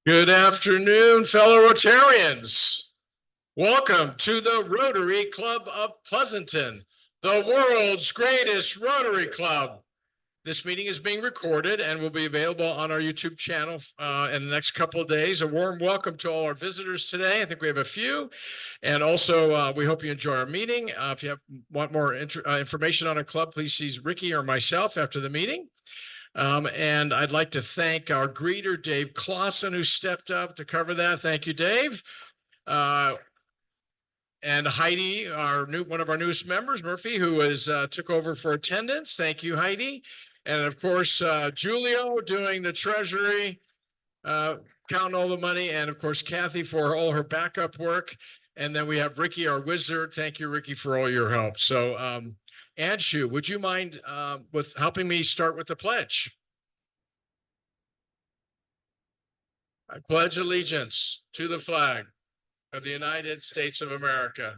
Good afternoon, fellow Rotarians. Welcome to the Rotary Club of Pleasanton, the world's greatest Rotary Club. This meeting is being recorded and will be available on our YouTube channel in the next couple of days. A warm welcome to all our visitors today. I think we have a few. And also, we hope you enjoy our meeting. If you want more information on our club, please see Ricky or myself after the meeting. And I'd like to thank our greeter, Dave Clausen, who stepped up to cover that. Thank you, Dave. And Heidi, one of our newest members, Murphy, who took over for attendance. Thank you, Heidi. And of course, Julio doing the treasury, counting all the money. And of course, Kathy for all her backup work. And then we have Ricky, our wizard. Thank you, Ricky, for all your help. So, Anshu, would you mind with helping me start with the pledge? I pledge allegiance to the flag of the United States of America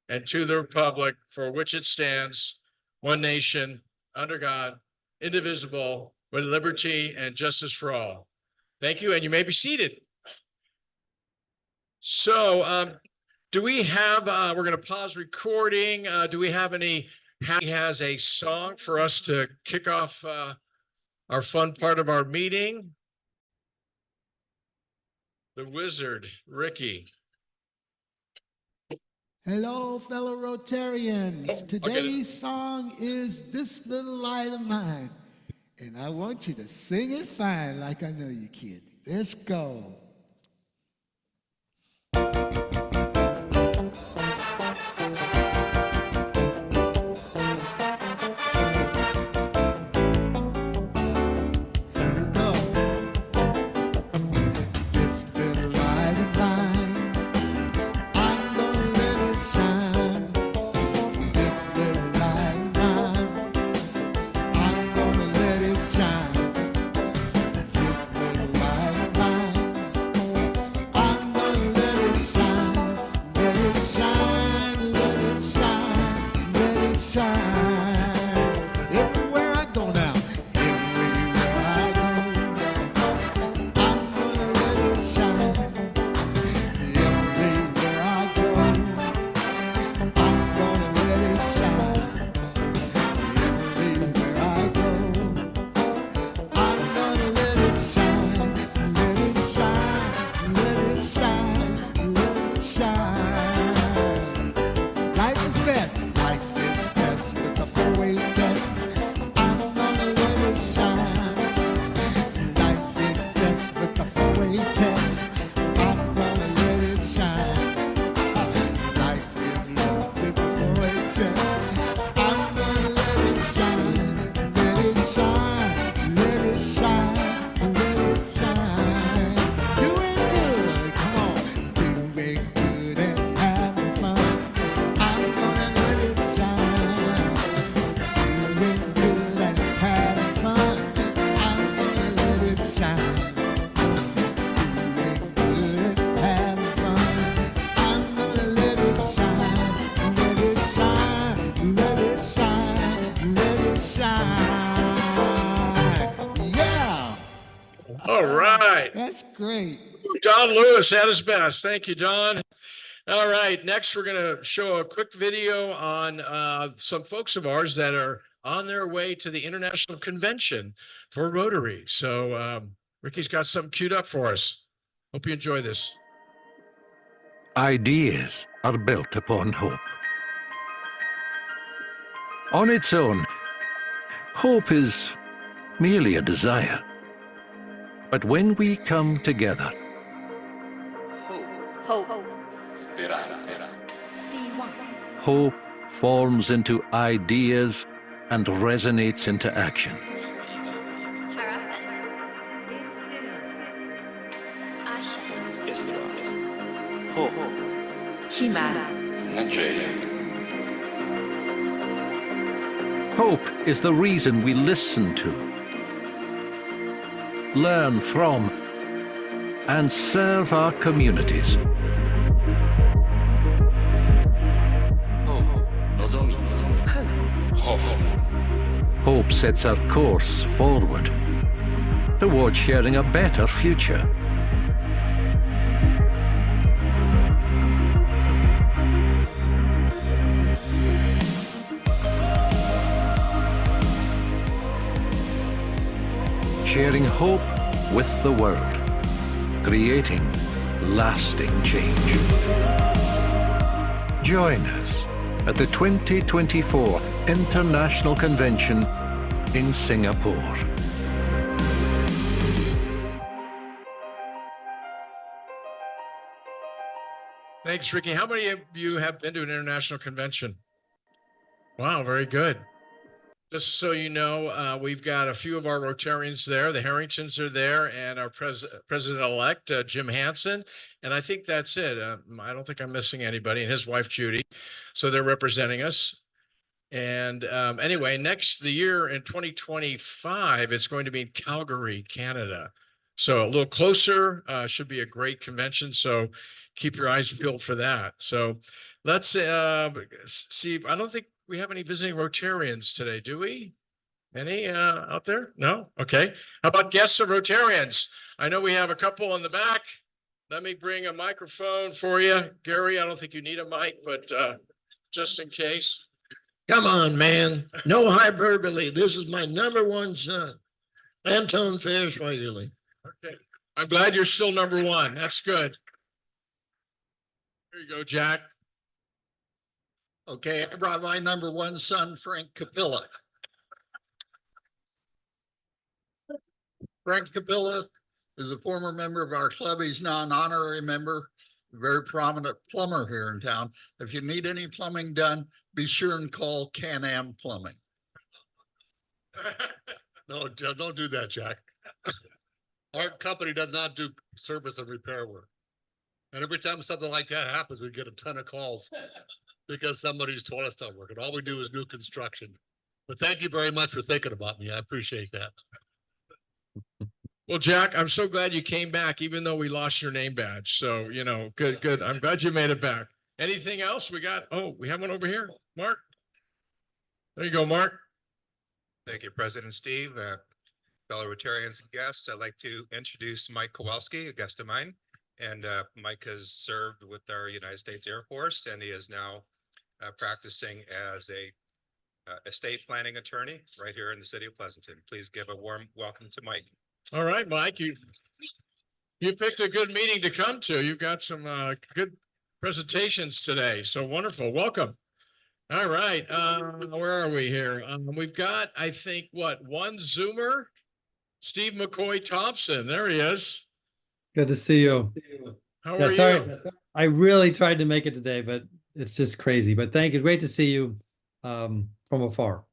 and to the republic for which it stands, one nation, under God, indivisible, with liberty and justice for all. Thank you, and you may be seated. So, do we have, we're going to pause recording. Do we have any? He has a song for us to kick off our fun part of our meeting. The wizard, Ricky. Hello, fellow Rotarians. Today's song is This Little Light of Mine. And I want you to sing it fine like I know you, kid. Let's go. All right. That's great. Don Lewis at his best. Thank you, Don. All right. Next, we're going to show a quick video on some folks of ours that are on their way to the International Convention for Rotary. So Ricky's got something queued up for us. Hope you enjoy this. Ideas are built upon hope. On its own, hope is merely a desire. But when we come together, hope forms into ideas and resonates into action. Hope is the reason we listen to, learn from, and serve our communities. hope sets our course forward towards sharing a better future. Sharing hope with the world, creating lasting change. Join us at the 2024 International Convention in Singapore. Thanks, Ricky. How many of you have been to an international convention? Wow, very good. Just so you know, we've got a few of our Rotarians there. The Harringtons are there, and our president-elect, Jim Hansen. And I think that's it. I don't think I'm missing anybody, and his wife, Judy. So they're representing us. And anyway, the year in 2025, it's going to be in Calgary, Canada. So a little closer, should be a great convention. So keep your eyes peeled for that. So let's see. I don't think we have any visiting Rotarians today, do we? Any out there? No? Okay. How about guests of Rotarians? I know we have a couple in the back. Let me bring a microphone for you. Gary, I don't think you need a mic, but just in case. Come on, man. No hyperbole. This is my number one son, Anton Ferris regularly. Okay. I'm glad you're still number one. That's good. Here you go, Jack. Okay, I brought my number one son, Frank Capilla. Frank Capilla is a former member of our club. He's now an honorary member, a very prominent plumber here in town. If you need any plumbing done, be sure and call Can-Am Plumbing. No, don't do that, Jack. Our company does not do service and repair work. And every time something like that happens, we get a ton of calls because somebody's toilet's not working. All we do is new construction. But thank you very much for thinking about me. I appreciate that. Well, Jack, I'm so glad you came back, even though we lost your name badge. So, you know, good. I'm glad you made it back. Anything else we got? Oh, we have one over here. Mark. There you go, Mark. Thank you, President Steve. Fellow Rotarians and guests, I'd like to introduce Mike Kowalski, a guest of mine. And Mike has served with our United States Air Force, and he is now practicing as a estate planning attorney right here in the city of Pleasanton. Please give a warm welcome to Mike. All right, Mike, you picked a good meeting to come to. You've got some good presentations today. So wonderful. Welcome. All right. Where are we here? We've got, I think, one Zoomer? Steve McCoy Thompson. There he is. Good to see you. How are sorry, you? I really tried to make it today, but it's just crazy. But thank you. Great to see you from afar.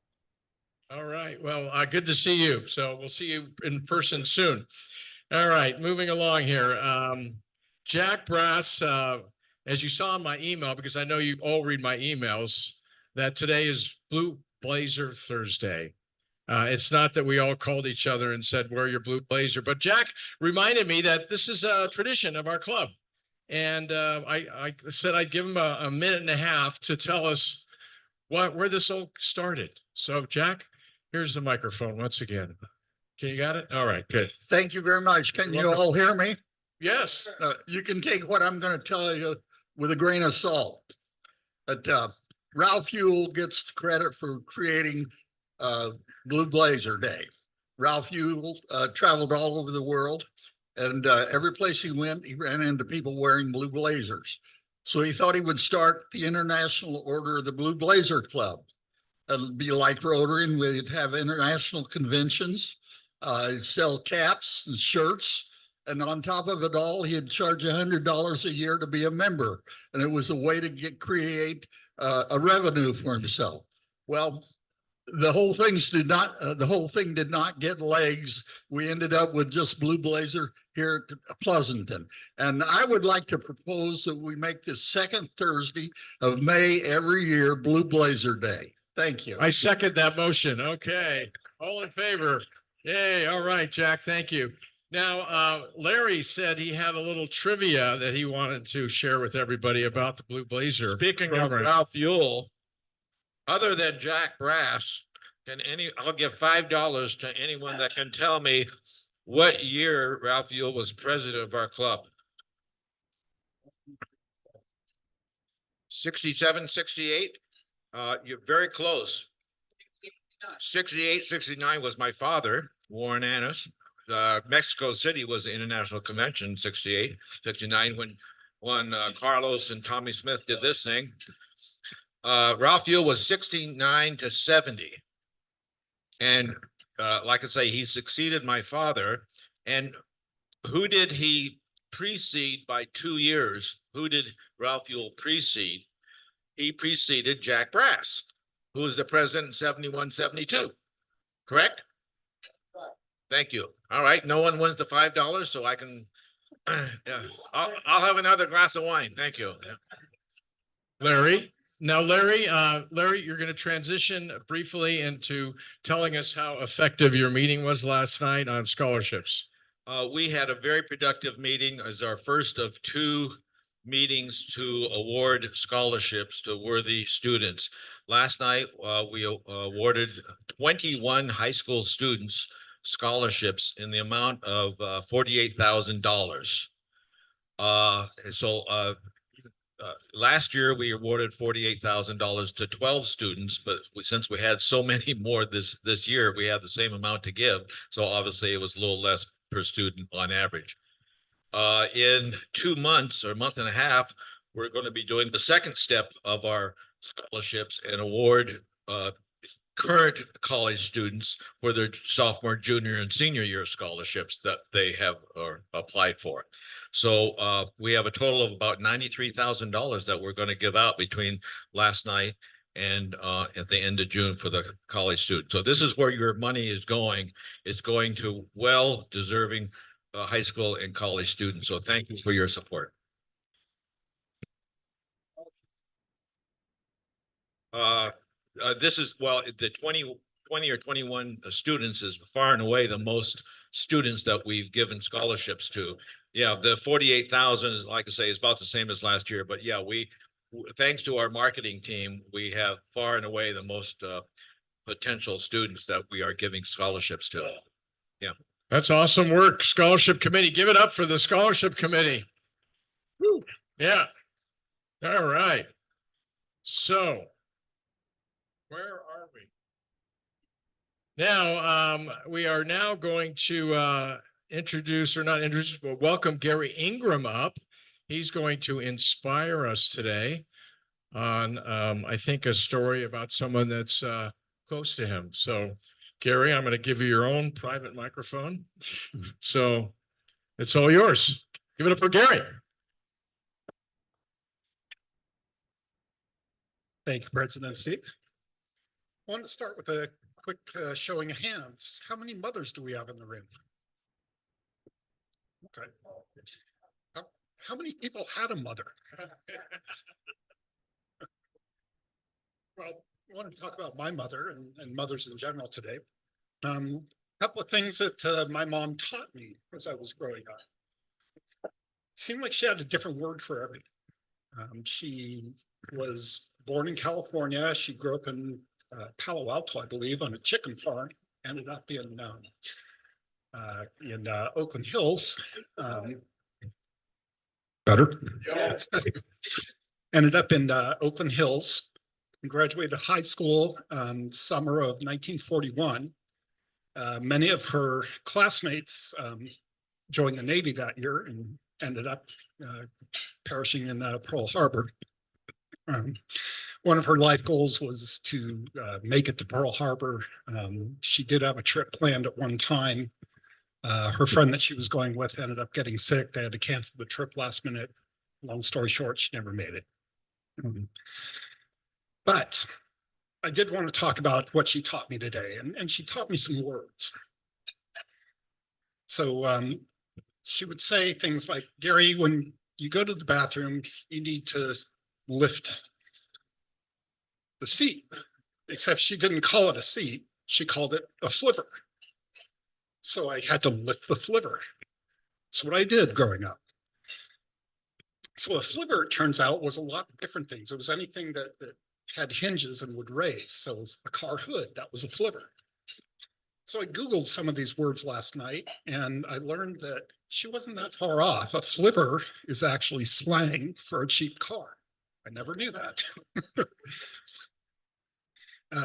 All right. Well, good to see you. So we'll see you in person soon. All right. Moving along here. Jack Brass, as you saw in my email, because I know you all read my emails, that today is Blue Blazer Thursday. It's not that we all called each other and said, wear your blue blazer, but Jack reminded me that this is a tradition of our club. And I said I'd give him a minute and a half to tell us where this all started. So Jack, here's the microphone once again. Can you got it? All right, good. Thank you very much. Can you all hear me? Yes. You can take what I'm going to tell you with a grain of salt. But Ralph Ewell gets credit for creating Blue Blazer Day. Ralph Ewell traveled all over the world, and every place he went, he ran into people wearing blue blazers. So he thought he would start the International Order of the Blue Blazer Club. It'd be like Rotary, and we'd have international conventions, sell caps and shirts, and on top of it all, he'd charge $100 a year to be a member, and it was a way to create a revenue for himself. Well, the whole thing did not get legs. We ended up with just Blue Blazer here at Pleasanton. And I would like to propose that we make the second Thursday of May every year Blue Blazer Day. Thank you. I second that motion. Okay. All in favor? Yay. All right, Jack. Thank you. Now, Larry said he had a little trivia that he wanted to share with everybody about the Blue Blazer. Speaking of Ralph Ewell, other than Jack Brass, I'll give $5 to anyone that can tell me what year Ralph Yule was president of our club. 67, 68? You're very close. 68, 69 was my father, Warren Annis. Mexico City was the International Convention, 68, 69, when Carlos and Tommy Smith did this thing. Ralph Yule was 69 to 70. And like I say, he succeeded my father. And who did he precede by 2 years? Who did Ralph Yule precede? He preceded Jack Brass, who was the president in 71, 72. Correct? Thank you. All right. No one wins the $5, so I can. Yeah, I'll have another glass of wine. Thank you. Larry. Now, Larry, you're going to transition briefly into telling us how effective your meeting was last night on scholarships. We had a very productive meeting as our first of 2 meetings to award scholarships to worthy students. Last night, we awarded 21 high school students scholarships in the amount of $48,000. Last year, we awarded $48,000 to 12 students, but since we had so many more this year, we had the same amount to give. So obviously, it was a little less per student on average. In 2 months or a month and a half, we're going to be doing the second step of our scholarships and award current college students for their sophomore, junior, and senior year scholarships that they have applied for. So we have a total of about $93,000 that we're going to give out between last night and at the end of June for the college students. So this is where your money is going. It's going to well-deserving high school and college students. So thank you for your support. This is, well, the 20 or 21 students is far and away the most students that we've given scholarships to. Yeah, the 48,000 is, like I say, is about the same as last year. But yeah, thanks to our marketing team, we have far and away the most potential students that we are giving scholarships to. Yeah. That's awesome work, scholarship committee. Give it up for the scholarship committee. Woo. Yeah. All right. So where are we? Now, we are now going to introduce, or not introduce, but welcome Gary Ingram up. He's going to inspire us today on, I think, a story about someone that's close to him. So, Gary, I'm going to give you your own private microphone. So it's all yours. Give it up for Gary. Thank you, President Steve. I want to start with a quick showing of hands. How many mothers do we have in the room? Okay. How many people had a mother? Well, I want to talk about my mother and mothers in general today. A couple of things that my mom taught me as I was growing up. It seemed like she had a different word for everything. She was born in California. She grew up in Palo Alto, I believe, on a chicken farm. Ended up in Oakland Hills. Better. Ended up in Oakland Hills. Graduated high school summer of 1941. Many of her classmates joined the Navy that year and ended up perishing in Pearl Harbor. One of her life goals was to make it to Pearl Harbor. She did have a trip planned at one time. Her friend that she was going with ended up getting sick. They had to cancel the trip last minute. Long story short, she never made it. But I did want to talk about what she taught me today, and she taught me some words. So she would say things like, Gary, when you go to the bathroom, you need to lift the seat, except she didn't call it a seat. She called it a flivver. So I had to lift the flivver. That's what I did growing up. So a flivver, it turns out, was a lot of different things. It was anything that had hinges and would raise. So a car hood, that was a flivver. So I Googled some of these words last night and I learned that she wasn't that far off. A flivver is actually slang for a cheap car. I never knew that.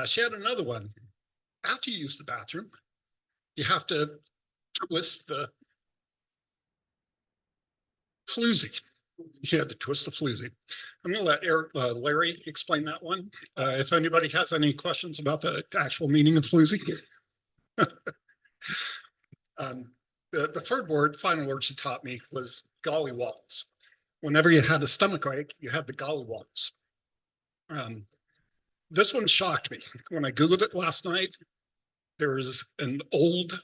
She had another one. After you use the bathroom, you have to twist the floozy. You had to twist the floozy. I'm going to let Larry explain that one. If anybody has any questions about the actual meaning of floozy. The third word, final word she taught me was gollywobbles. Whenever you had a stomach ache, you had the gollywobbles. This one shocked me. When I Googled it last night, there's an old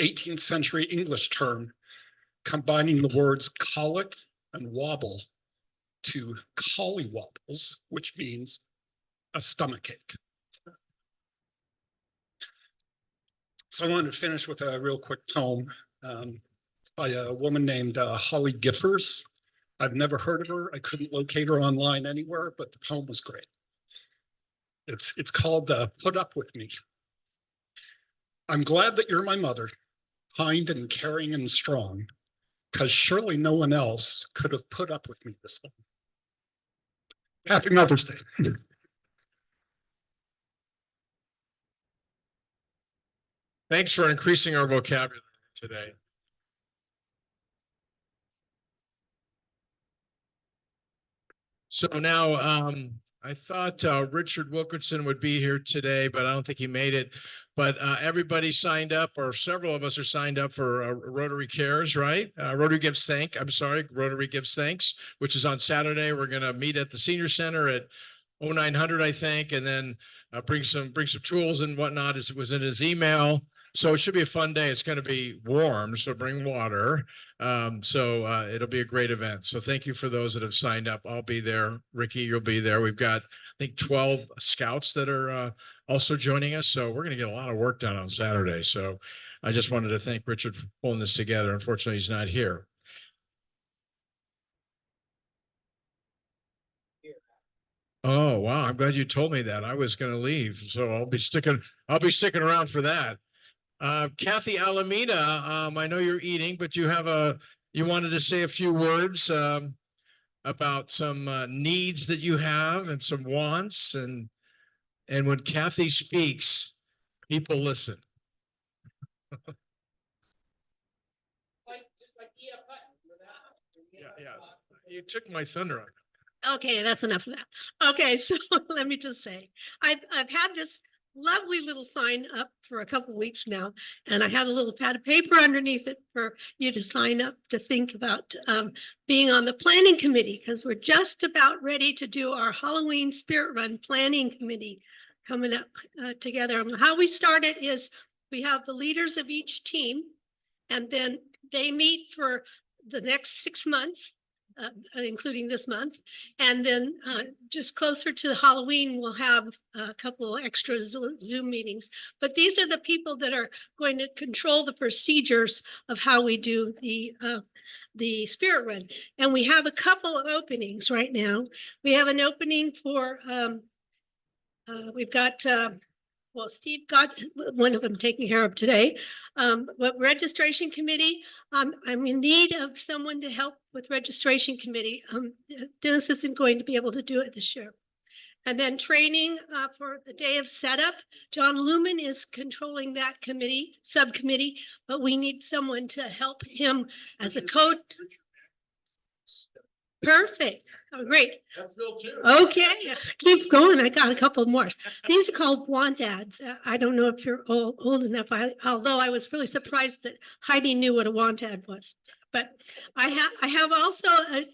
18th century English term combining the words colic and wobble to collywobbles, which means a stomach ache. So I wanted to finish with a real quick poem by a woman named Holly Giffers. I've never heard of her. I couldn't locate her online anywhere, but the poem was great. It's called Put Up With Me. I'm glad that you're my mother, kind and caring and strong, because surely no one else could have put up with me this long. Happy Mother's Day. Thanks for increasing our vocabulary today. So now, I thought Richard Wilkinson would be here today, but I don't think he made it. But everybody signed up, or several of us are signed up for Rotary Cares, right? Rotary Gives Thanks, which is on Saturday. We're going to meet at the Senior Center at 0900, I think, and then bring some tools and whatnot. It was in his email. So it should be a fun day. It's going to be warm, so bring water. It'll be a great event. So thank you for those that have signed up. I'll be there. Ricky, you'll be there. We've got, I think, 12 scouts that are also joining us. So we're going to get a lot of work done on Saturday. So I just wanted to thank Richard for pulling this together. Unfortunately, he's not here. Oh, wow. I'm glad you told me that. I was going to leave. So I'll be sticking around for that. Kathy Alameda, I know you're eating, but you wanted to say a few words about some needs that you have and some wants, and when Kathy speaks, people listen. Yeah. You took my thunder on. Okay, that's enough of that. Okay, so let me just say, I've had this lovely little sign up for a couple of weeks now, and I had a little pad of paper underneath it for you to sign up to think about being on the planning committee, because we're just about ready to do our Halloween Spirit Run planning committee coming up together. And how we start it is we have the leaders of each team, and then they meet for the next 6 months. Including this month. And then just closer to the Halloween, we'll have a couple of extra Zoom meetings. But these are the people that are going to control the procedures of how we do the Spirit Run. And we have a couple of openings right now. We have an opening for, we've got, well, Steve got one of them taken care of today. But registration committee, I'm in need of someone to help with registration committee. Dennis isn't going to be able to do it this year. And then training for the day of setup. John Lumen is controlling that subcommittee, but we need someone to help him as a coach. Perfect. Oh, great. That's Bill too. Okay, keep going. I got a couple more. These are called want ads. I don't know if you're old enough, although I was really surprised that Heidi knew what a want ad was. But I have also a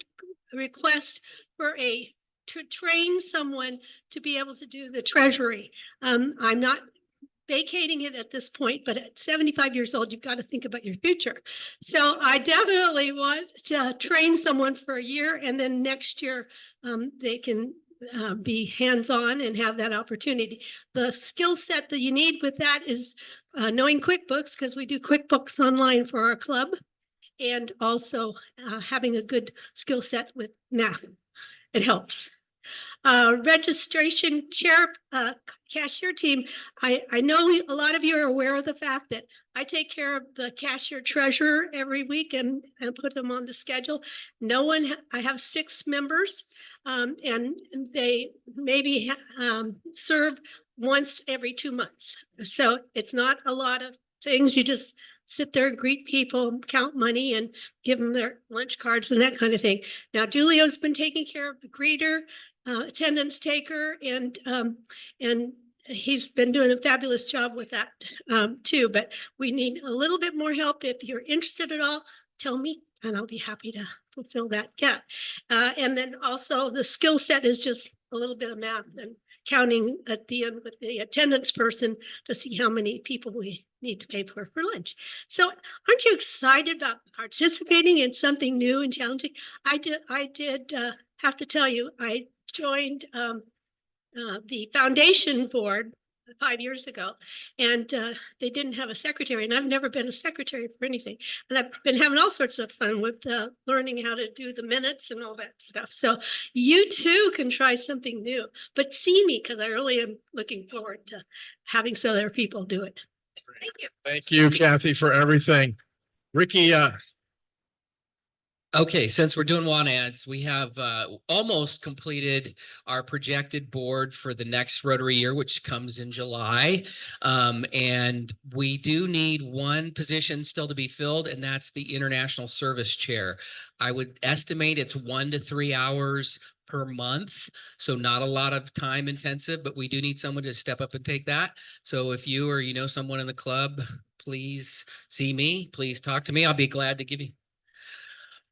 request for to train someone to be able to do the treasury. I'm not vacating it at this point, but at 75 years old, you've got to think about your future. So I definitely want to train someone for a year, and then next year they can be hands-on and have that opportunity. The skill set that you need with that is knowing QuickBooks, because we do QuickBooks online for our club, and also having a good skill set with math. It helps. Registration chair, cashier team, I know a lot of you are aware of the fact that I take care of the cashier treasurer every week and put them on the schedule. No one, I have 6 members, and they maybe serve once every 2 months. So it's not a lot of things. You just sit there and greet people, count money, and give them their lunch cards and that kind of thing. Now, Julio's been taking care of the greeter, attendance taker, and he's been doing a fabulous job with that too. But we need a little bit more help. If you're interested at all, tell me, and I'll be happy to fulfill that gap. And then also the skill set is just a little bit of math and counting at the end with the attendance person to see how many people we need to pay for lunch. So aren't you excited about participating in something new and challenging? I did have to tell you, I joined the foundation board 5 years ago, and they didn't have a secretary, and I've never been a secretary for anything. And I've been having all sorts of fun with learning how to do the minutes and all that stuff. So you too can try something new, but see me, because I really am looking forward to having some other people do it. Thank you. Thank you, Kathy, for everything. Ricky, Okay, since we're doing want ads, we have almost completed our projected board for the next Rotary year, which comes in July. And we do need one position still to be filled, and that's the International Service Chair. I would estimate it's 1 to 3 hours per month. So not a lot of time intensive, but we do need someone to step up and take that. So if you or you know someone in the club, please see me, please talk to me. I'll be glad to give you.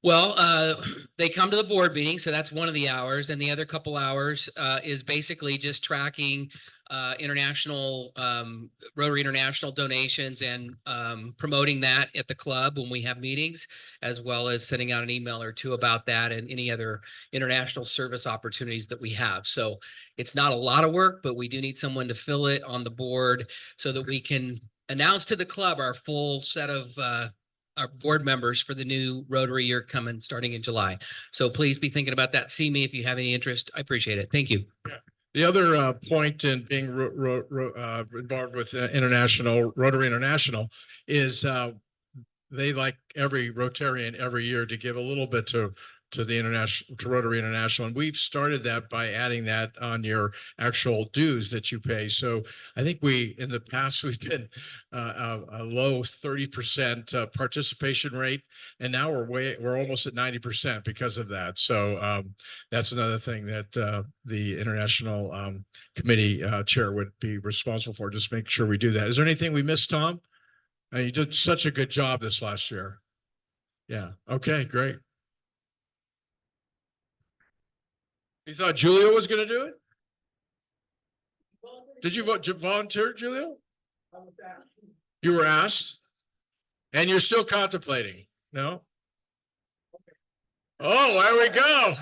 Well, they come to the board meeting, so that's 1 of the hours, and the other couple hours is basically just tracking international Rotary International donations and promoting that at the club when we have meetings, as well as sending out an email or 2 about that and any other international service opportunities that we have. So it's not a lot of work, but we do need someone to fill it on the board so that we can announce to the club our full set of our board members for the new Rotary year coming starting in July. So please be thinking about that. See me if you have any interest. I appreciate it. Thank you. the other point in being involved with International Rotary International is they, like every Rotarian every year, to give a little bit to the international, to Rotary International. And we've started that by adding that on your actual dues that you pay. So I think in the past, we've been a low 30% participation rate. And now we're almost at 90% because of that. So that's another thing that the International Committee Chair would be responsible for. Just make sure we do that. Is there anything we missed, Tom? You did such a good job this last year. Yeah. Okay, great. You thought Julio was going to do it? Did you volunteer, Julio? You were asked? And you're still contemplating? No? Oh, there we go.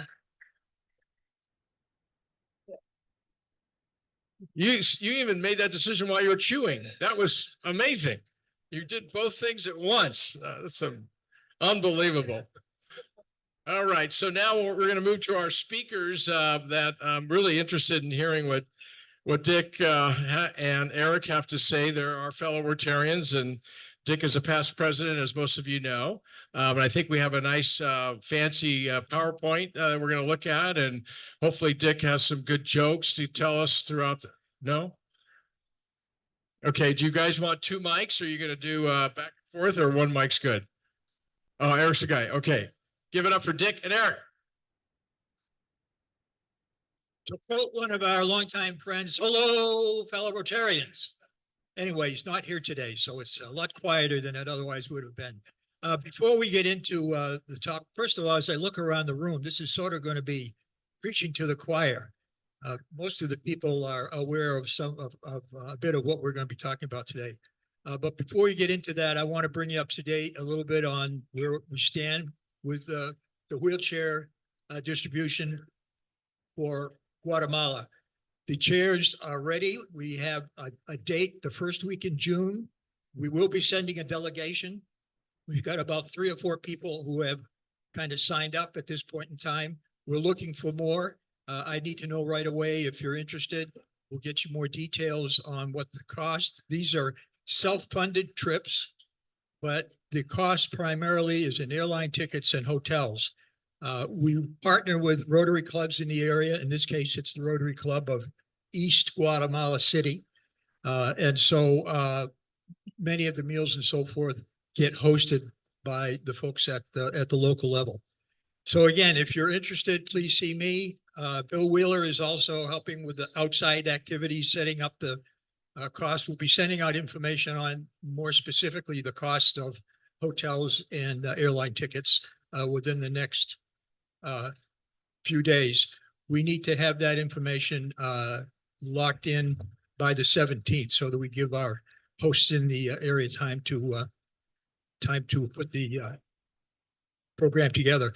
You even made that decision while you were chewing. That was amazing. You did both things at once. That's unbelievable. All right, so now we're going to move to our speakers that I'm really interested in hearing what Dick and Eric have to say. They're our fellow Rotarians, and Dick is a past president, as most of you know. But I think we have a nice fancy PowerPoint that we're going to look at, and hopefully Dick has some good jokes to tell us throughout. No? Okay, do you guys want 2 mics, or are you going to do back and forth, or 1 mic's good? Oh, Eric's the guy. Okay. Give it up for Dick and Eric. To quote one of our longtime friends, hello, fellow Rotarians. Anyway, he's not here today, so it's a lot quieter than it otherwise would have been. Before we get into the talk, first of all, as I look around the room, this is sort of going to be preaching to the choir. Most of the people are aware of a bit of what we're going to be talking about today. But before we get into that, I want to bring you up to date a little bit on where we stand with the wheelchair distribution for Guatemala. The chairs are ready. We have a date the first week in June. We will be sending a delegation. We've got about 3 or 4 people who have kind of signed up at this point in time. We're looking for more. I need to know right away if you're interested. We'll get you more details on what the cost. These are self-funded trips, but the cost primarily is in airline tickets and hotels. We partner with Rotary clubs in the area. In this case, it's the Rotary Club of East Guatemala City. And so many of the meals and so forth get hosted by the folks at the local level. So again, if you're interested, please see me. Bill Wheeler is also helping with the outside activities, setting up the cost. We'll be sending out information on more specifically the cost of hotels and airline tickets within the next few days. We need to have that information locked in by the 17th so that we give our hosts in the area time to put the program together.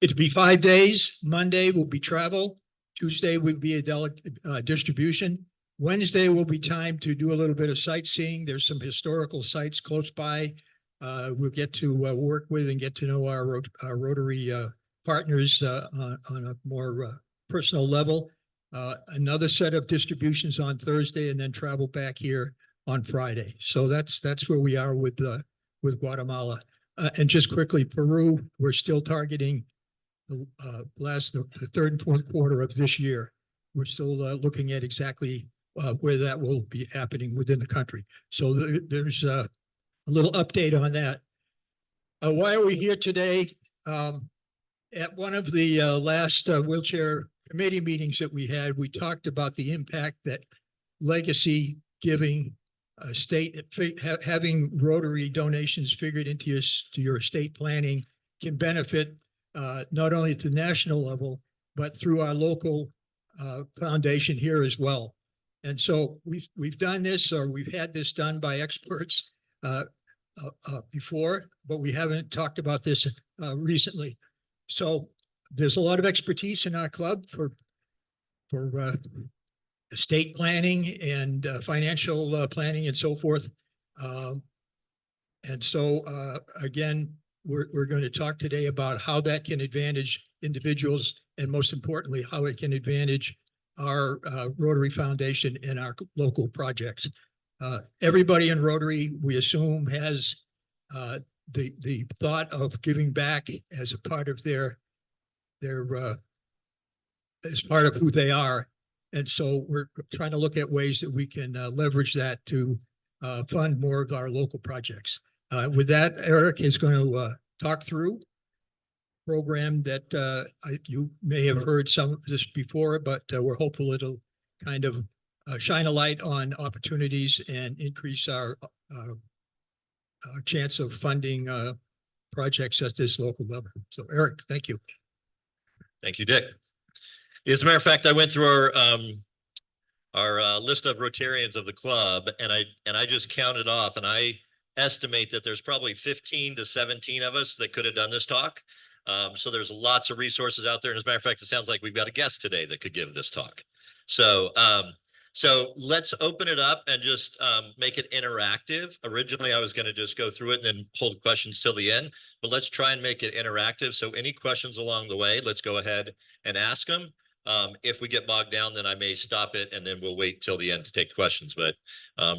It'd be 5 days. Monday will be travel. Tuesday would be a distribution. Wednesday will be time to do a little bit of sightseeing. There's some historical sites close by. We'll get to work with and get to know our Rotary partners on a more personal level. Another set of distributions on Thursday, and then travel back here on Friday. So that's where we are with Guatemala. And just quickly, Peru, we're still targeting the third and fourth quarter of this year. We're still looking at exactly where that will be happening within the country. So there's a little update on that. Why are we here today? At one of the last wheelchair committee meetings that we had, we talked about the impact that legacy giving having Rotary donations figured into your estate planning can benefit not only at the national level, but through our local foundation here as well. And so we've done this, or we've had this done by experts before, but we haven't talked about this recently. So there's a lot of expertise in our club for estate planning and financial planning and so forth. And so again, we're going to talk today about how that can advantage individuals, and most importantly, how it can advantage our Rotary Foundation and our local projects. Everybody in Rotary, we assume, has the thought of giving back as a part of as part of who they are. And so we're trying to look at ways that we can leverage that to fund more of our local projects. With that, Eric is going to talk through a program that you may have heard some of this before, but we're hopeful it'll kind of shine a light on opportunities and increase our chance of funding projects at this local level. So Eric, thank you. Thank you, Dick. As a matter of fact, I went through our list of Rotarians of the club, and I just counted off, and I estimate that there's probably 15 to 17 of us that could have done this talk. So there's lots of resources out there. And as a matter of fact, it sounds like we've got a guest today that could give this talk. So so let's open it up and just make it interactive. Originally, I was going to just go through it and then hold questions till the end, but let's try and make it interactive. So any questions along the way, let's go ahead and ask them. If we get bogged down, then I may stop it and then we'll wait till the end to take questions. But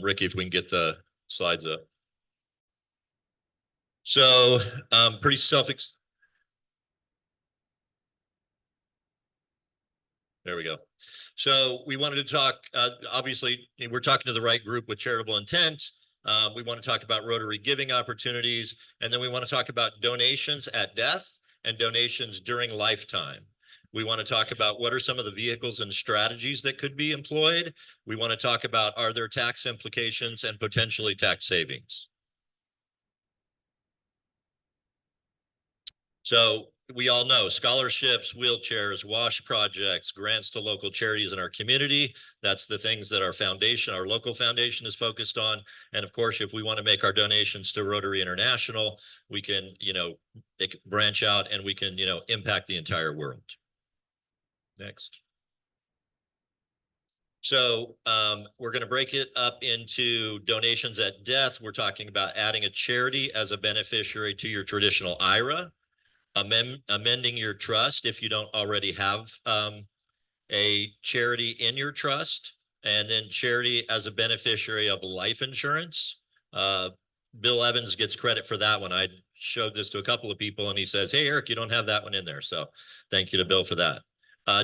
Ricky, if we can get the slides up. So pretty there we go. So we wanted to talk, obviously, we're talking to the right group with charitable intent. We want to talk about Rotary giving opportunities, and then we want to talk about donations at death and donations during lifetime. We want to talk about what are some of the vehicles and strategies that could be employed. We want to talk about, are there tax implications and potentially tax savings? So we all know scholarships, wheelchairs, WASH projects, grants to local charities in our community. That's the things that our foundation, our local foundation, is focused on. And of course, if we want to make our donations to Rotary International, we can, branch out and we can, impact the entire world. Next. So we're going to break it up into donations at death. We're talking about adding a charity as a beneficiary to your traditional IRA. amending your trust if you don't already have a charity in your trust, and then charity as a beneficiary of life insurance. Bill Evans gets credit for that one. I showed this to a couple of people and he says, hey, Eric, you don't have that one in there. So thank you to Bill for that.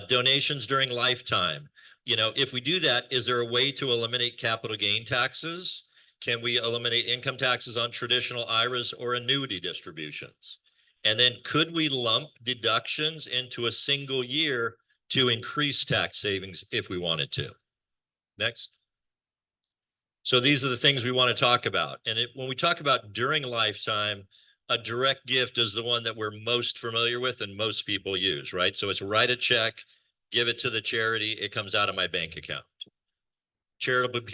Donations during lifetime. You know, if we do that, is there a way to eliminate capital gain taxes? Can we eliminate income taxes on traditional IRAs or annuity distributions? And then could we lump deductions into a single year to increase tax savings if we wanted to? Next. So these are the things we want to talk about. And when we talk about during lifetime, a direct gift is the one that we're most familiar with and most people use, right? So it's write a check, give it to the charity, it comes out of my bank account. Charitable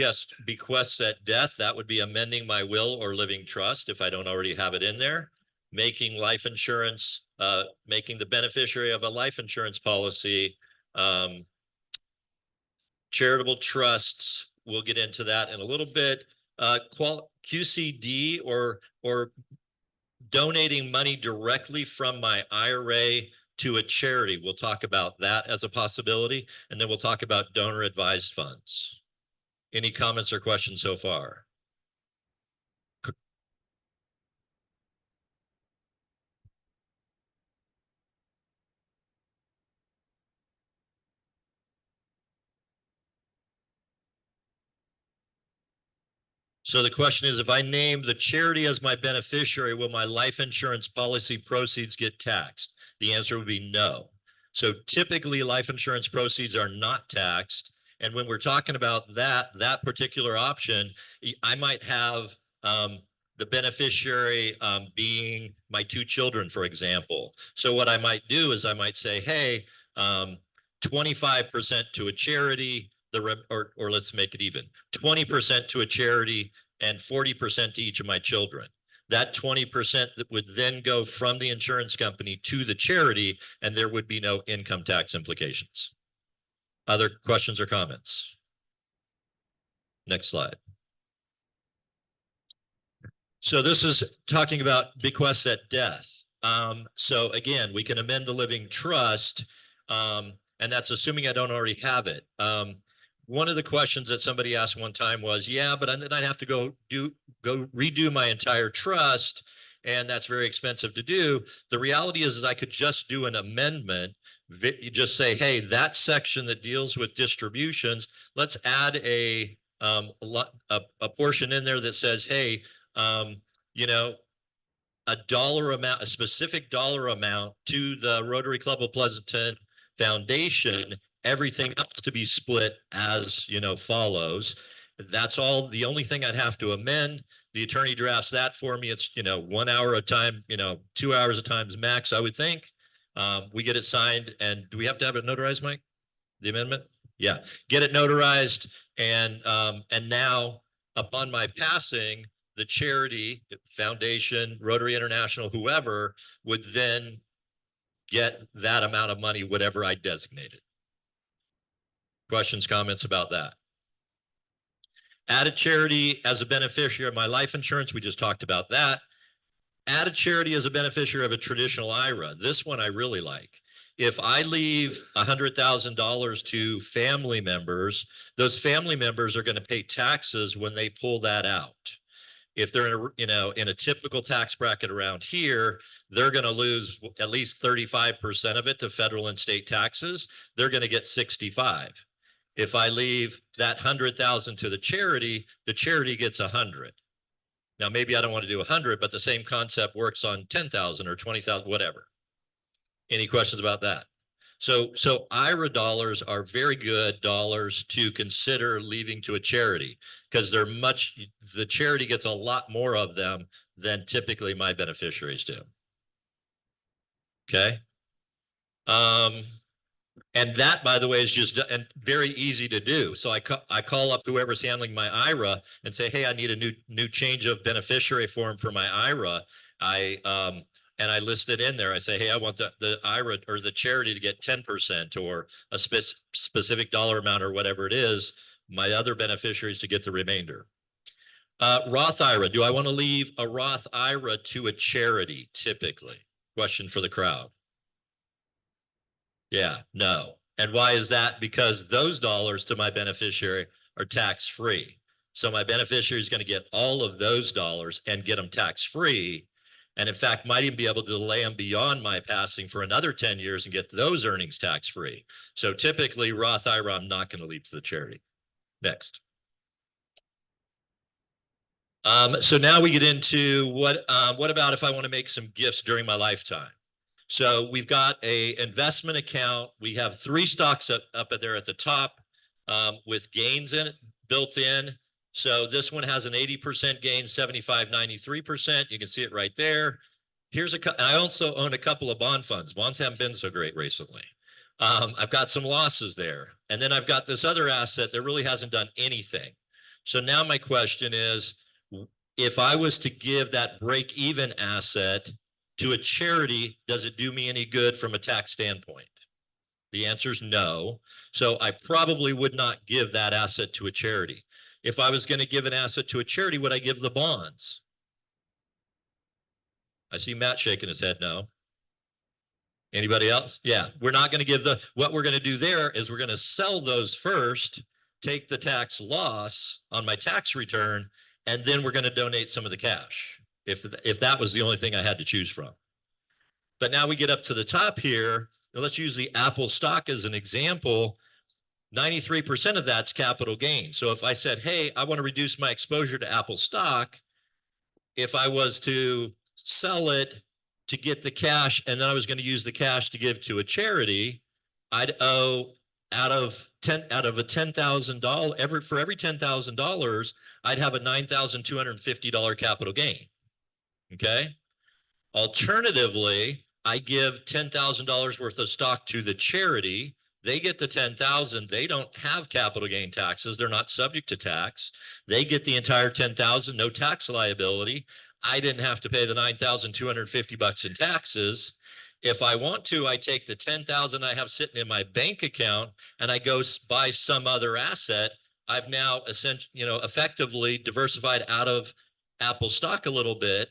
bequests at death, that would be amending my will or living trust if I don't already have it in there. Making life insurance, making the beneficiary of a life insurance policy. Charitable trusts, we'll get into that in a little bit. QCD or donating money directly from my IRA to a charity. We'll talk about that as a possibility, and then we'll talk about donor advised funds. Any comments or questions so far? So the question is, if I name the charity as my beneficiary, will my life insurance policy proceeds get taxed? The answer would be no. So typically life insurance proceeds are not taxed. And when we're talking about that particular option, I might have the beneficiary being my 2 children, for example. So what I might do is I might say, hey, 25% to a charity, or let's make it even, 20% to a charity and 40% to each of my children. That 20% would then go from the insurance company to the charity, and there would be no income tax implications. Other questions or comments? Next slide. So this is talking about bequests at death. So again, we can amend the living trust, and that's assuming I don't already have it. One of the questions that somebody asked one time was, yeah, but then I'd have to go redo my entire trust, and that's very expensive to do. The reality is I could just do an amendment. You just say, hey, that section that deals with distributions, let's add a portion in there that says, hey, you know, a specific dollar amount to the Rotary Club of Pleasanton Foundation, everything else to be split as, you know, follows. That's all. The only thing I'd have to amend, the attorney drafts that for me. It's, you know, 1 hour a time, you know, 2 hours a times max, I would think. We get it signed, and do we have to have it notarized, Mike? The amendment? Yeah, get it notarized, and now upon my passing, the charity, foundation, Rotary International, whoever, would then get that amount of money, whatever I designated. Questions, comments about that? Add a charity as a beneficiary of my life insurance. We just talked about that. Add a charity as a beneficiary of a traditional IRA. This one I really like. If I leave $100,000 to family members, those family members are going to pay taxes when they pull that out. If they're in a, you know, in a typical tax bracket around here, they're going to lose at least 35% of it to federal and state taxes. They're going to get 65. If I leave that 100,000 to the charity gets 100. Now, maybe I don't want to do 100, but the same concept works on 10,000 or 20,000, whatever. Any questions about that? So IRA dollars are very good dollars to consider leaving to a charity, because the charity gets a lot more of them than typically my beneficiaries do. Okay. And that, by the way, is just very easy to do. So I call up whoever's handling my IRA and say, hey, I need a new change of beneficiary form for my IRA. And I list it in there. I say, hey, I want the IRA or the charity to get 10% or a specific dollar amount or whatever it is. My other beneficiaries to get the remainder. Roth IRA. Do I want to leave a Roth IRA to a charity typically? Question for the crowd. Yeah, no. And why is that? Because those dollars to my beneficiary are tax-free. So my beneficiary is going to get all of those dollars and get them tax-free. And in fact, might even be able to delay them beyond my passing for another 10 years and get those earnings tax-free. So typically Roth IRA, I'm not going to leave to the charity. Next. So now we get into what about if I want to make some gifts during my lifetime? So we've got a investment account. We have 3 stocks up there at the top with gains in it built in. So this one has an 80% gain, 75, 93%. You can see it right there. I also own a couple of bond funds. Bonds haven't been so great recently. I've got some losses there. And then I've got this other asset that really hasn't done anything. So now my question is, if I was to give that break-even asset to a charity, does it do me any good from a tax standpoint? The answer is no. So I probably would not give that asset to a charity. If I was going to give an asset to a charity, would I give the bonds? I see Matt shaking his head no. Anybody else? Yeah, we're not going to give what we're going to do there is we're going to sell those first, take the tax loss on my tax return, and then we're going to donate some of the cash if that was the only thing I had to choose from. But now we get up to the top here. Let's use the Apple stock as an example. 93% of that's capital gain. So if I said, hey, I want to reduce my exposure to Apple stock, if I was to sell it to get the cash and then I was going to use the cash to give to a charity, I'd owe out of a $10,000 for every $10,000, I'd have a $9,250 capital gain. Okay. Alternatively, I give $10,000 worth of stock to the charity. They get the 10,000. They don't have capital gain taxes. They're not subject to tax. They get the entire 10,000, no tax liability. I didn't have to pay the $9,250 in taxes. If I want to, I take the 10,000 I have sitting in my bank account and I go buy some other asset. I've now effectively diversified out of Apple stock a little bit.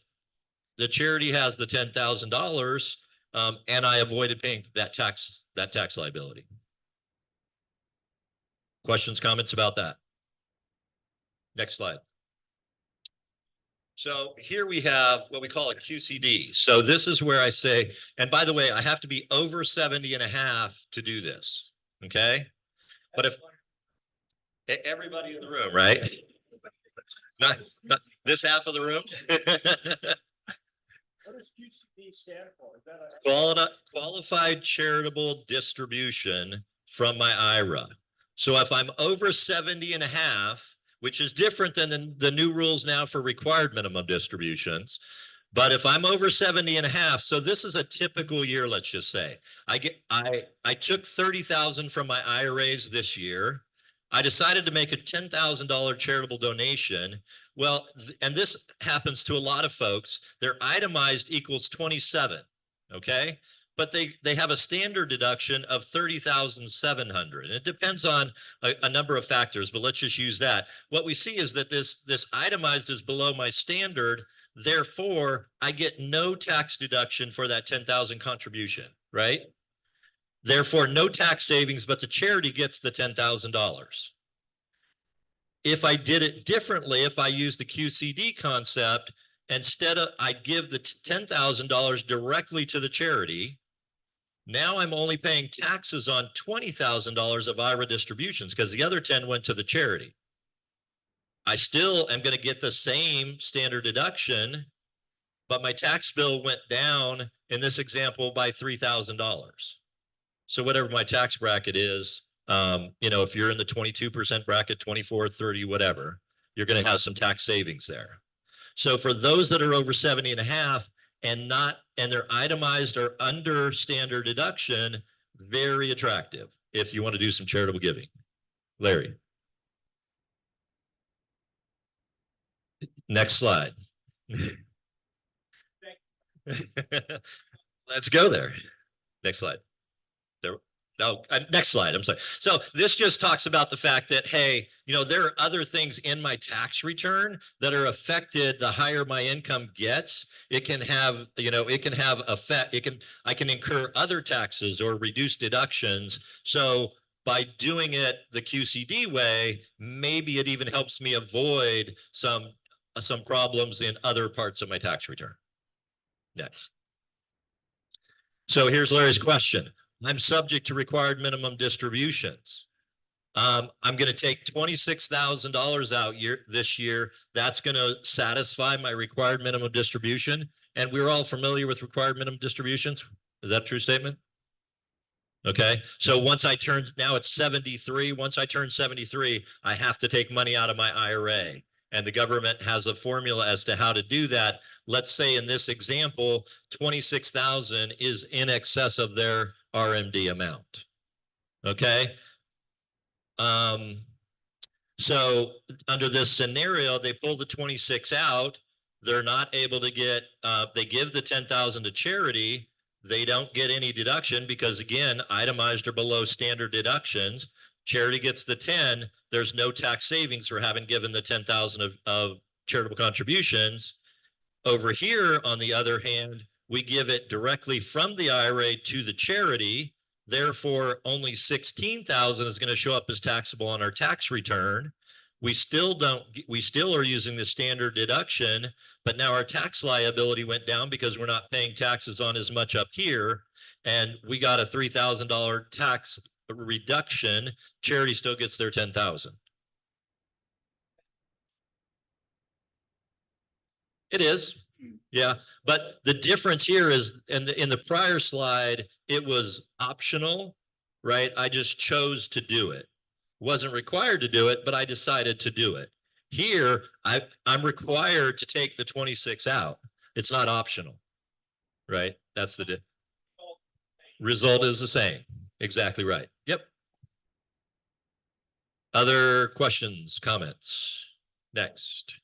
The charity has the $10,000, and I avoided paying that tax liability. Questions, comments about that? Next slide. So here we have what we call a QCD. So this is where I say, and by the way, I have to be over 70 and a half to do this. Okay. But if everybody in the room, right? Not this half of the room. What does QCD stand for? Is that Qualified Charitable Distribution from my IRA. So if I'm over 70 and a half, which is different than the new rules now for required minimum distributions. But if I'm over 70 and a half, so this is a typical year, let's just say. I took 30,000 from my IRAs this year. I decided to make a $10,000 charitable donation. Well, and this happens to a lot of folks. Their itemized equals 27, okay? But they have a standard deduction of 30,700. It depends on a number of factors, but let's just use that. What we see is that this itemized is below my standard. Therefore, I get no tax deduction for that 10,000 contribution, right? Therefore, no tax savings, but the charity gets the $10,000. If I did it differently, if I use the QCD concept, instead of I give the $10,000 directly to the charity, now I'm only paying taxes on $20,000 of IRA distributions because the other 10 went to the charity. I still am going to get the same standard deduction, but my tax bill went down in this example by $3,000. So whatever my tax bracket is, if you're in the 22% bracket, 24, 30, whatever, you're going to have some tax savings there. So for those that are over 70 and a half and they're itemized or under standard deduction, very attractive if you want to do some charitable giving. Larry. Next slide. Let's go there. Next slide. No, next slide. I'm sorry. So this just talks about the fact that, hey, you know, there are other things in my tax return that are affected the higher my income gets. It can have, you know, it can have effect. I can incur other taxes or reduce deductions. So by doing it the QCD way, maybe it even helps me avoid some problems in other parts of my tax return. Next. So here's Larry's question. I'm subject to required minimum distributions. I'm going to take $26,000 out this year. That's going to satisfy my required minimum distribution. And we're all familiar with required minimum distributions. Is that a true statement? Okay. So once I turn, now it's 73. Once I turn 73, I have to take money out of my IRA. And the government has a formula as to how to do that. Let's say in this example, 26,000 is in excess of their RMD amount. Okay. So under this scenario, they pull the 26 out. They're not able to get, they give the 10,000 to charity. They don't get any deduction because again, itemized or below standard deductions. Charity gets the 10. There's no tax savings for having given the 10,000 of charitable contributions. Over here, on the other hand, we give it directly from the IRA to the charity. Therefore, only 16,000 is going to show up as taxable on our tax return. We still are using the standard deduction, but now our tax liability went down because we're not paying taxes on as much up here. And we got a $3,000 tax reduction. Charity still gets their 10,000. It is. Yeah, but the difference here is in the prior slide, it was optional, right? I just chose to do it. Wasn't required to do it, but I decided to do it. Here, I'm required to take the 26 out. It's not optional, right? That's the result is the same. Exactly right. Yep. Other questions, comments? Next.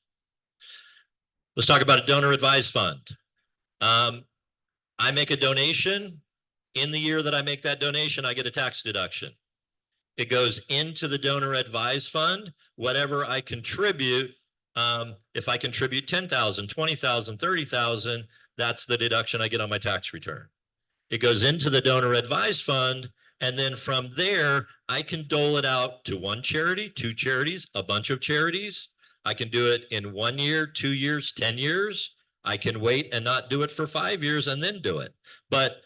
Let's talk about a donor advised fund. I make a donation. In the year that I make that donation, I get a tax deduction. It goes into the donor advised fund. Whatever I contribute, if I contribute 10,000, 20,000, 30,000, that's the deduction I get on my tax return. It goes into the donor advised fund. And then from there, I can dole it out to one charity, two charities, a bunch of charities. I can do it in 1 year, 2 years, 10 years. I can wait and not do it for 5 years and then do it. But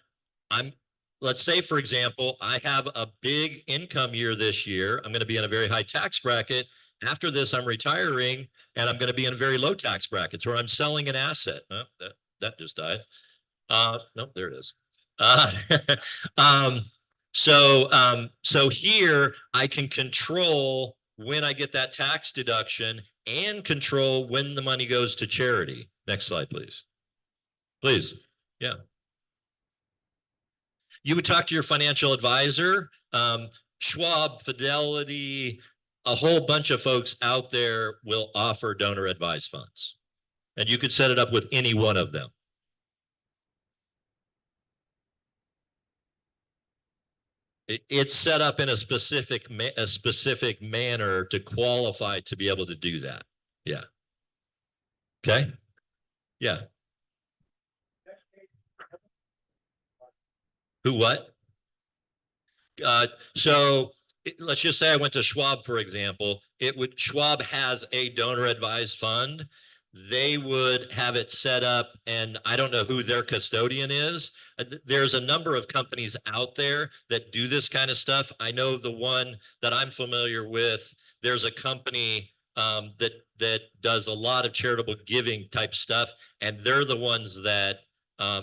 let's say, for example, I have a big income year this year. I'm going to be in a very high tax bracket. After this, I'm retiring and I'm going to be in very low tax brackets or I'm selling an asset. Oh, that just died. No, there it is. So here I can control when I get that tax deduction and control when the money goes to charity. Next slide, please. Please. Yeah. You would talk to your financial advisor, Schwab, Fidelity, a whole bunch of folks out there will offer donor advised funds. And you could set it up with any one of them. It's set up in a specific manner to qualify to be able to do that. Yeah. Okay. Yeah. Who what? So let's just say I went to Schwab, for example. Schwab has a donor advised fund. They would have it set up, and I don't know who their custodian is. There's a number of companies out there that do this kind of stuff. I know the one that I'm familiar with, there's a company that does a lot of charitable giving type stuff, and they're the ones that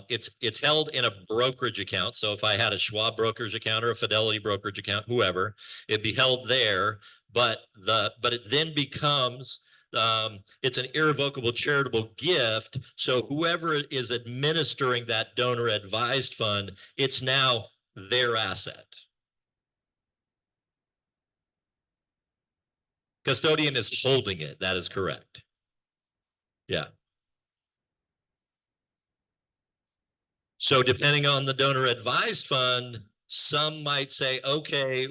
it's held in a brokerage account. So if I had a Schwab brokerage account or a Fidelity brokerage account, whoever, it'd be held there, but it then becomes it's an irrevocable charitable gift. So whoever is administering that donor advised fund, it's now their asset. Custodian is holding it. That is correct. Yeah. So depending on the donor advised fund, Some might say, okay,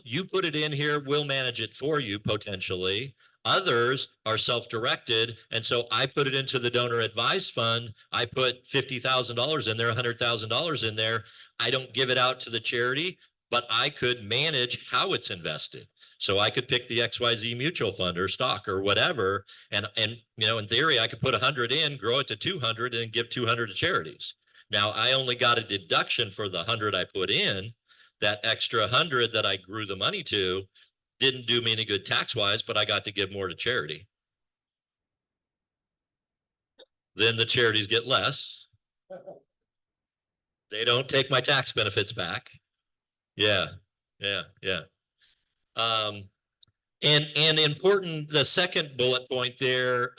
you put it in here, we'll manage it for you potentially. Others are self-directed. And so I put it into the donor advised fund. I put $50,000 in there, $100,000 in there. I don't give it out to the charity, but I could manage how it's invested. So I could pick the XYZ mutual fund or stock or whatever. And in theory, I could put 100 in, grow it to 200 and give 200 to charities. Now I only got a deduction for the 100 I put in. That extra 100 that I grew the money to didn't do me any good tax wise, but I got to give more to charity. Then the charities get less. They don't take my tax benefits back. Yeah. And important, the second bullet point there.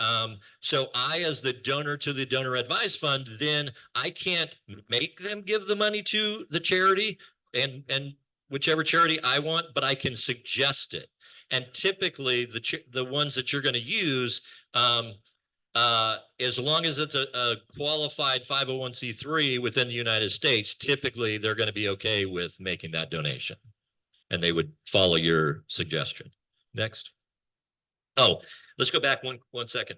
So I, as the donor to the donor advised fund, then I can't make them give the money to the charity and whichever charity I want, but I can suggest it. And typically the ones that you're going to use, as long as it's a qualified 501c3 within the United States, typically they're going to be okay with making that donation and they would follow your suggestion. Next. Oh, let's go back one second.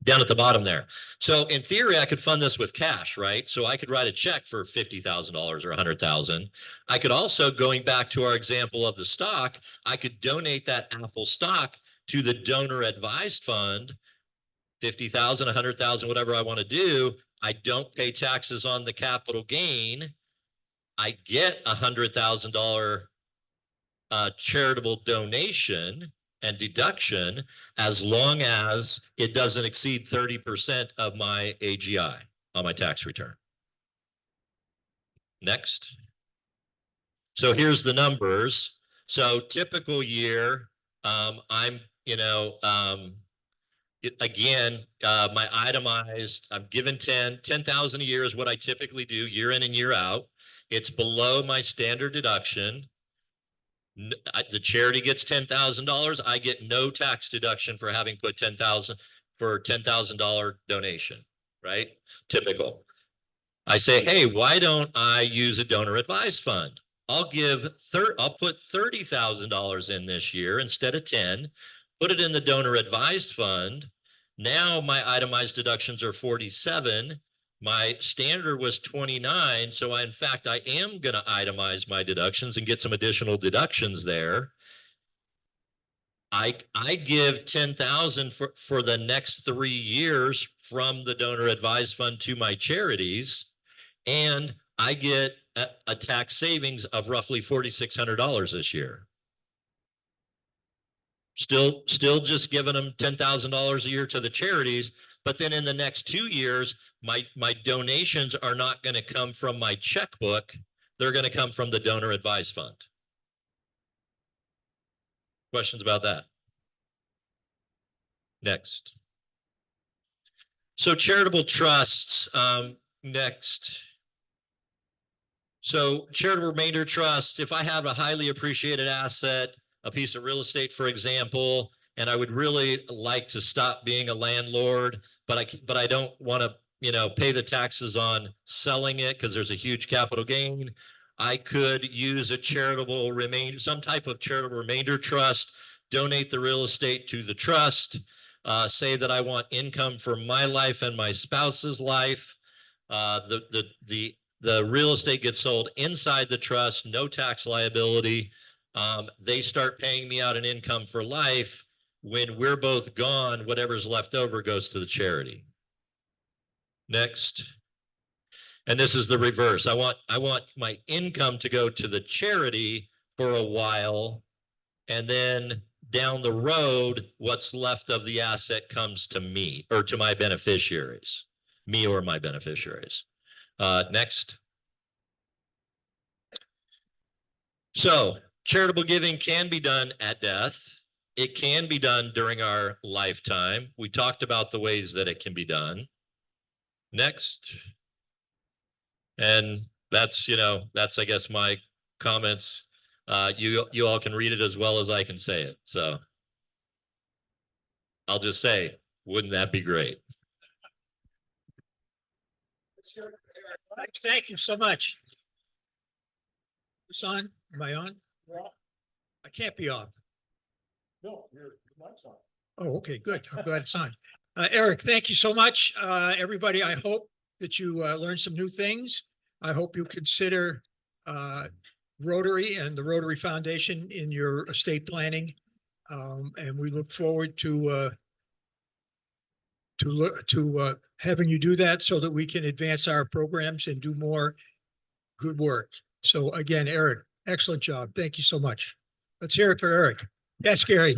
Down at the bottom there. So in theory, I could fund this with cash, right? So I could write a check for $50,000 or $100,000. I could also, going back to our example of the stock, I could donate that Apple stock to the donor advised fund, 50,000, 100,000, whatever I want to do. I don't pay taxes on the capital gain. I get $100,000 charitable donation and deduction as long as it doesn't exceed 30% of my AGI on my tax return. Next. So here's the numbers. So typical year, again, my itemized, I'm given 10,000 a year is what I typically do year in and year out. It's below my standard deduction. The charity gets $10,000. I get no tax deduction for having put $10,000 donation, right? Typical. I say, hey, why don't I use a donor advised fund? I'll put $30,000 in this year instead of 10, put it in the donor advised fund. Now my itemized deductions are 47. My standard was 29. So in fact, I am going to itemize my deductions and get some additional deductions there. I give 10,000 for the next 3 years from the donor advised fund to my charities. And I get a tax savings of roughly $4,600 this year. Still just giving them $10,000 a year to the charities. But then in the next 2 years, my donations are not going to come from my checkbook. They're going to come from the donor advised fund. Questions about that? Next. So charitable trusts, next. So charitable remainder trust, if I have a highly appreciated asset, a piece of real estate, for example, and I would really like to stop being a landlord, but I don't want to, pay the taxes on selling it because there's a huge capital gain. I could use some type of charitable remainder trust, donate the real estate to the trust, say that I want income for my life and my spouse's life. The real estate gets sold inside the trust, no tax liability. They start paying me out an income for life. When we're both gone, whatever's left over goes to the charity. Next. And this is the reverse. I want my income to go to the charity for a while, and then down the road, what's left of the asset comes to me or to my beneficiaries, me or my beneficiaries. Next. So charitable giving can be done at death. It can be done during our lifetime. We talked about the ways that it can be done. Next. And that's, I guess, my comments. You all can read it as well as I can say it. So I'll just say, wouldn't that be great? Thank you so much. It's on? Am I on? I can't be off. No, your mic's on. Oh, okay, good. I'm glad it's on. Eric, thank you so much. Everybody, I hope that you learned some new things. I hope you consider Rotary and the Rotary Foundation in your estate planning. And we look forward to having you do that so that we can advance our programs and do more good work. So again, Eric, excellent job. Thank you so much. Let's hear it for Eric. Yes, Gary.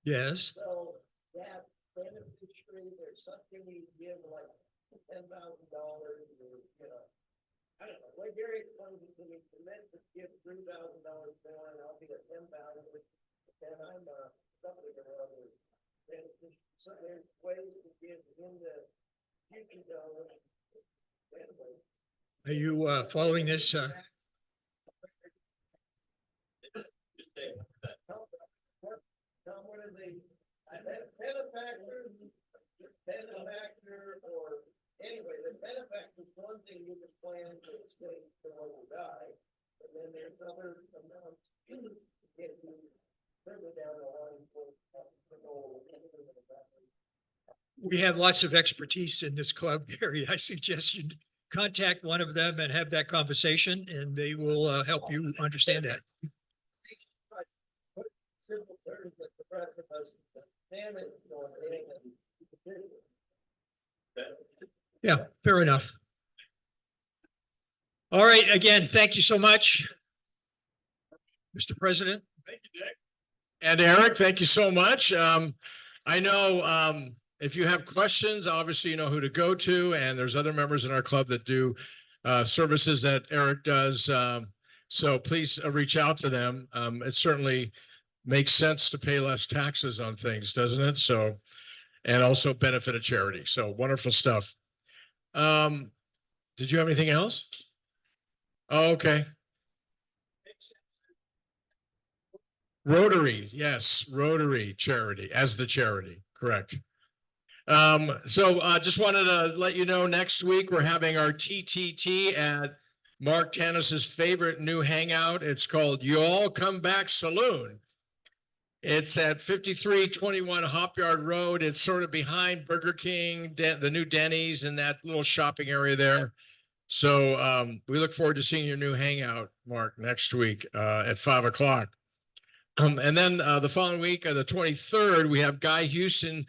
Yes. So that beneficiary, there's something you give like $10,000 or, you know, I don't know, like Gary explained it to me, the men to give $3,000 more and I'll be at 10,000, and I'm something or other. And so there's ways to give in the future dollars. Anyway. Are you following this? Tom, what are they? Benefactor, or anyway, the benefactor is one thing you can plan to estate when you die, and then there's other amounts to get you further down the line for the goal. We have lots of expertise in this club, Gary. I suggest you contact one of them and have that conversation, and they will help you understand that. Simple terms that the president does, damage or anything. Yeah, fair enough. All right, again, thank you so much, Mr. President. Thank you, Dick. And Eric, thank you so much. I know if you have questions, obviously you know who to go to, and there's other members in our club that do services that Eric does. So please reach out to them. It certainly makes sense to pay less taxes on things, doesn't it? So, and also benefit a charity. So wonderful stuff. Did you have anything else? Oh, okay. Rotary, yes, Rotary charity as the charity, correct. So just wanted to let you know next week we're having our TTT at Mark Tanis's favorite new hangout. It's called Y'all Come Back Saloon. It's at 5321 Hop Yard Road. It's sort of behind Burger King, the new Denny's, and that little shopping area there. So we look forward to seeing your new hangout, Mark, next week at 5 o'clock. And then the following week, the 23rd, we have Guy Houston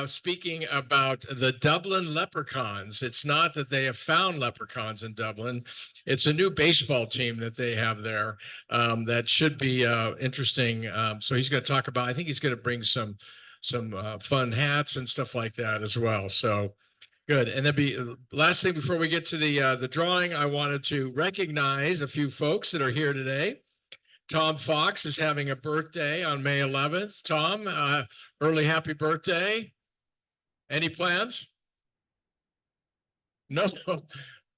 speaking about the Dublin Leprechauns. It's not that they have found leprechauns in Dublin. It's a new baseball team that they have there that should be interesting. So he's going to talk about, I think he's going to bring some fun hats and stuff like that as well. So good. And then last thing before we get to the drawing, I wanted to recognize a few folks that are here today. Tom Fox is having a birthday on May 11th. Tom, early happy birthday. Any plans? No.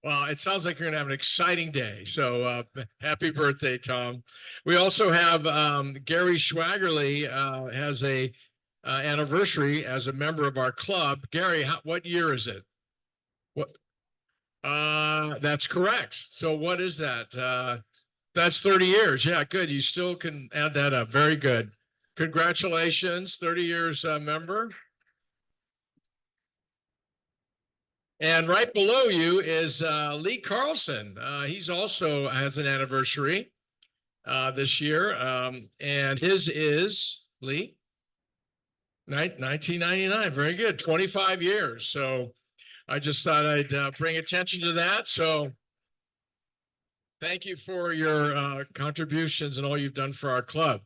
Well, it sounds like you're going to have an exciting day. So happy birthday, Tom. We also have Gary Schwagerly has a anniversary as a member of our club. Gary, what year is it? What? That's correct. So what is that? That's 30 years. Yeah, good. You still can add that up. Very good. Congratulations, 30 years member. And right below you is Lee Carlson. He's also has an anniversary this year. And his is, Lee? 1999. Very good. 25 years. So I just thought I'd bring attention to that. So thank you for your contributions and all you've done for our club.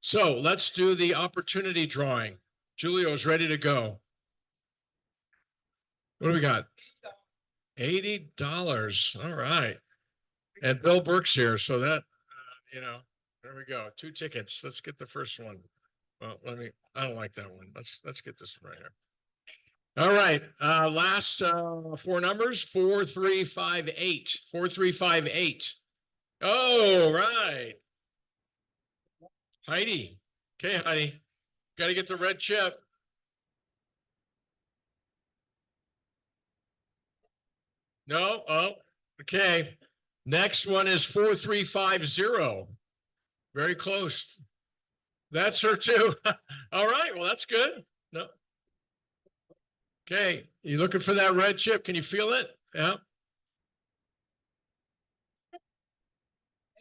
So let's do the opportunity drawing. Julio's ready to go. What do we got? $80. All right. And Bill Burke's here. So that, there we go. 2 tickets. Let's get the first one. Well, I don't like that one. Let's get this one right here. All right, last 4 numbers, 4358, 4358. Oh, right. Heidi. Okay, Heidi. Got to get the red chip. No, oh, okay. Next one is 4350. Very close. That's her too. All right, well, that's good. No. Okay, you looking for that red chip? Can you feel it? Yeah.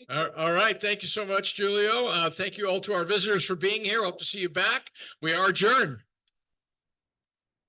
All right. Thank you so much, Julio. Thank you all to our visitors for being here. Hope to see you back. We are adjourned.